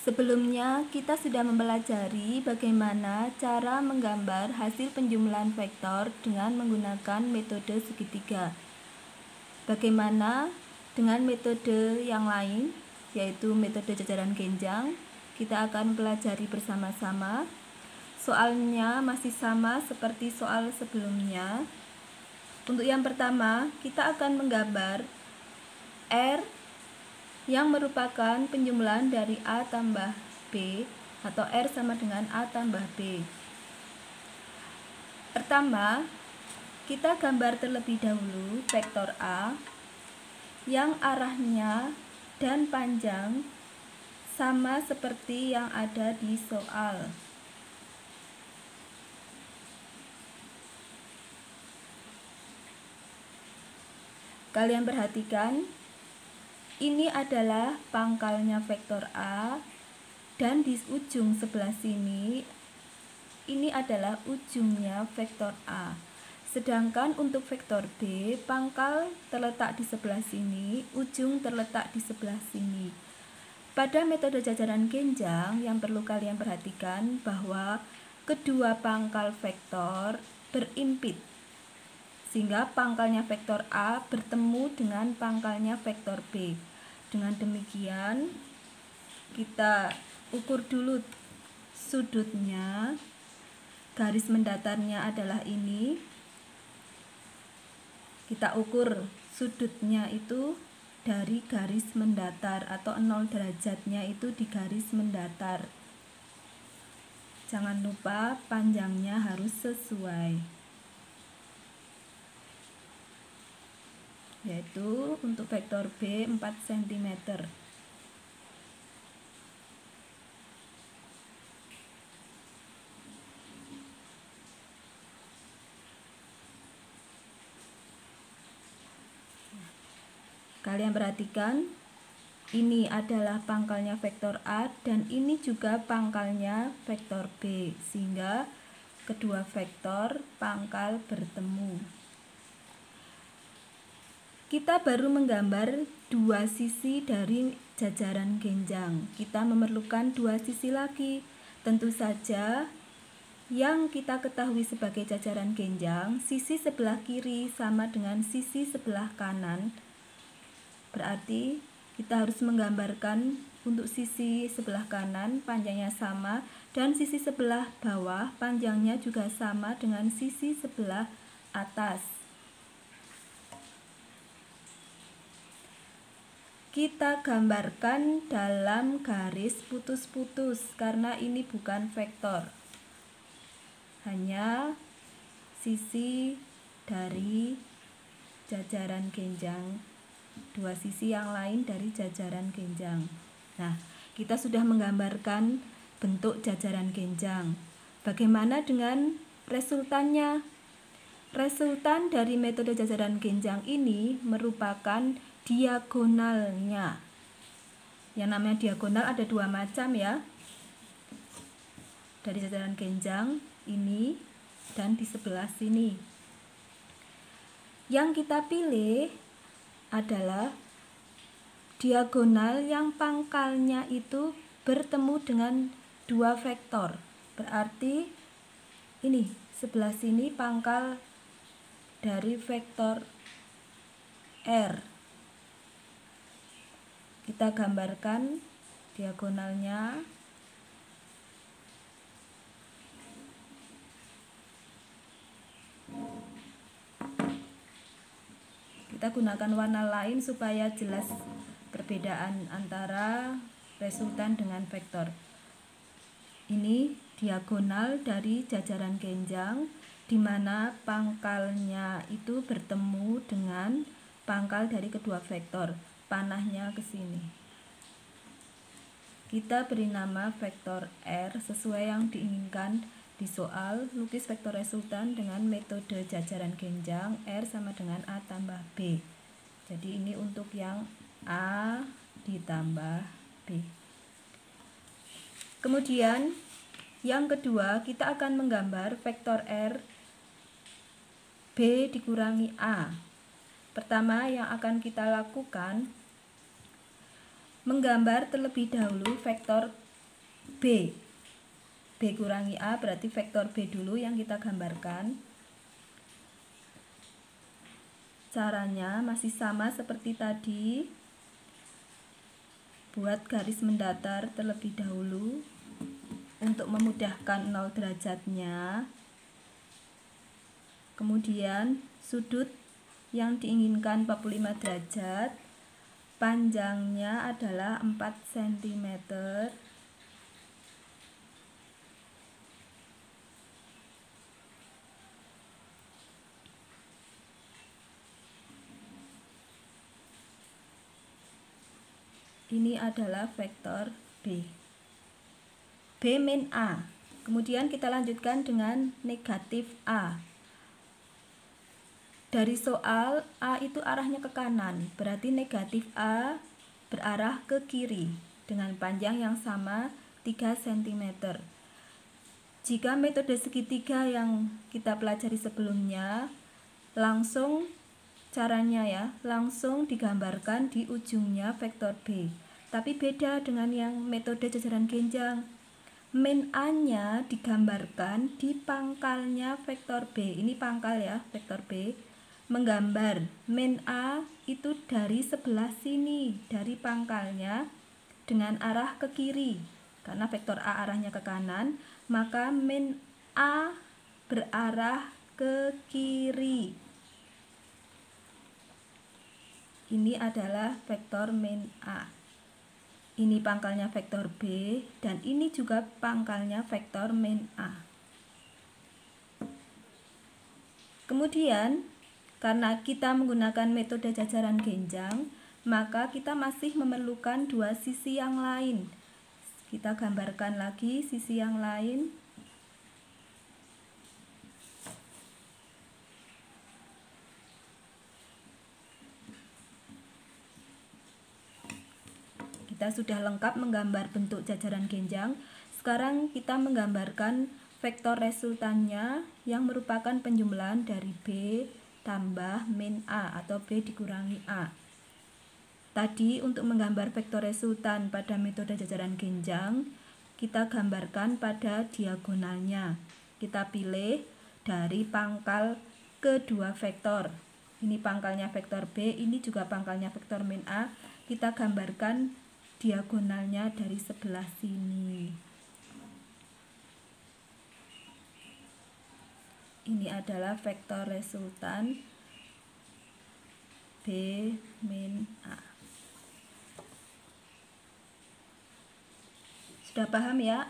Sebelumnya, kita sudah mempelajari bagaimana cara menggambar hasil penjumlahan vektor dengan menggunakan metode segitiga. Bagaimana dengan metode yang lain, yaitu metode jajaran genjang, kita akan pelajari bersama-sama. Soalnya masih sama seperti soal sebelumnya. Untuk yang pertama, kita akan menggambar R yang merupakan penjumlahan dari A tambah B atau R sama dengan A tambah B. Pertama, kita gambar terlebih dahulu vektor A yang arahnya dan panjang sama seperti yang ada di soal. Kalian perhatikan, ini adalah pangkalnya vektor A, dan di ujung sebelah sini ini adalah ujungnya vektor A. Sedangkan untuk vektor B, pangkal terletak di sebelah sini, ujung terletak di sebelah sini. Pada metode jajaran genjang yang perlu kalian perhatikan bahwa kedua pangkal vektor berimpit, sehingga pangkalnya vektor A bertemu dengan pangkalnya vektor B. Dengan demikian, kita ukur dulu sudutnya. Garis mendatarnya adalah ini. Kita ukur sudutnya itu dari garis mendatar atau 0 derajatnya itu di garis mendatar. Jangan lupa panjangnya harus sesuai, yaitu untuk vektor B 4 cm. Kalian perhatikan, ini adalah pangkalnya vektor A dan ini juga pangkalnya vektor B, sehingga kedua vektor pangkal bertemu. Kita baru menggambar dua sisi dari jajaran genjang. Kita memerlukan dua sisi lagi. Tentu saja yang kita ketahui sebagai jajaran genjang, sisi sebelah kiri sama dengan sisi sebelah kanan. Berarti kita harus menggambarkan untuk sisi sebelah kanan panjangnya sama dan sisi sebelah bawah panjangnya juga sama dengan sisi sebelah atas. Kita gambarkan dalam garis putus-putus karena ini bukan vektor, hanya sisi dari jajaran genjang, dua sisi yang lain dari jajaran genjang. Nah, kita sudah menggambarkan bentuk jajaran genjang. Bagaimana dengan resultannya? Resultan dari metode jajaran genjang ini merupakan diagonalnya. Yang namanya diagonal ada dua macam ya. Dari jajaran genjang ini dan di sebelah sini. Yang kita pilih adalah diagonal yang pangkalnya itu bertemu dengan dua vektor. Berarti ini sebelah sini pangkal dari vektor R. Kita gambarkan diagonalnya. Kita gunakan warna lain supaya jelas perbedaan antara resultan dengan vektor. Ini diagonal dari jajaran genjang di mana pangkalnya itu bertemu dengan pangkal dari kedua vektor. Panahnya ke sini. Kita beri nama vektor R sesuai yang diinginkan di soal. Lukis vektor resultan dengan metode jajaran genjang R sama dengan A tambah B. Jadi ini untuk yang A ditambah B. Kemudian yang kedua, kita akan menggambar vektor R B dikurangi A. Pertama yang akan kita lakukan, menggambar terlebih dahulu vektor B. B kurangi A berarti vektor B dulu yang kita gambarkan. Caranya masih sama seperti tadi. Buat garis mendatar terlebih dahulu untuk memudahkan 0 derajatnya. Kemudian sudut yang diinginkan 45 derajat, panjangnya adalah 4 cm. Ini adalah vektor B. B min A. Kemudian kita lanjutkan dengan negatif A. Dari soal, A itu arahnya ke kanan, berarti negatif A berarah ke kiri dengan panjang yang sama 3 cm. Jika metode segitiga yang kita pelajari sebelumnya, langsung caranya ya, langsung digambarkan di ujungnya vektor B. Tapi beda dengan yang metode jajaran genjang. Min A-nya digambarkan di pangkalnya vektor B. Ini pangkal ya, vektor B. Menggambar min A itu dari sebelah sini, dari pangkalnya dengan arah ke kiri. Karena vektor A arahnya ke kanan, maka min A berarah ke kiri. Ini adalah vektor min A. Ini pangkalnya vektor B dan ini juga pangkalnya vektor min A. Kemudian, karena kita menggunakan metode jajaran genjang, maka kita masih memerlukan dua sisi yang lain. Kita gambarkan lagi sisi yang lain. Kita sudah lengkap menggambar bentuk jajaran genjang. Sekarang kita menggambarkan vektor resultannya yang merupakan penjumlahan dari B tambah min A atau B dikurangi A. Tadi untuk menggambar vektor resultan pada metode jajaran genjang, kita gambarkan pada diagonalnya. Kita pilih dari pangkal kedua vektor. Ini pangkalnya vektor B, ini juga pangkalnya vektor min A. Kita gambarkan diagonalnya dari sebelah sini. Ini adalah vektor resultan B min A. Sudah paham ya?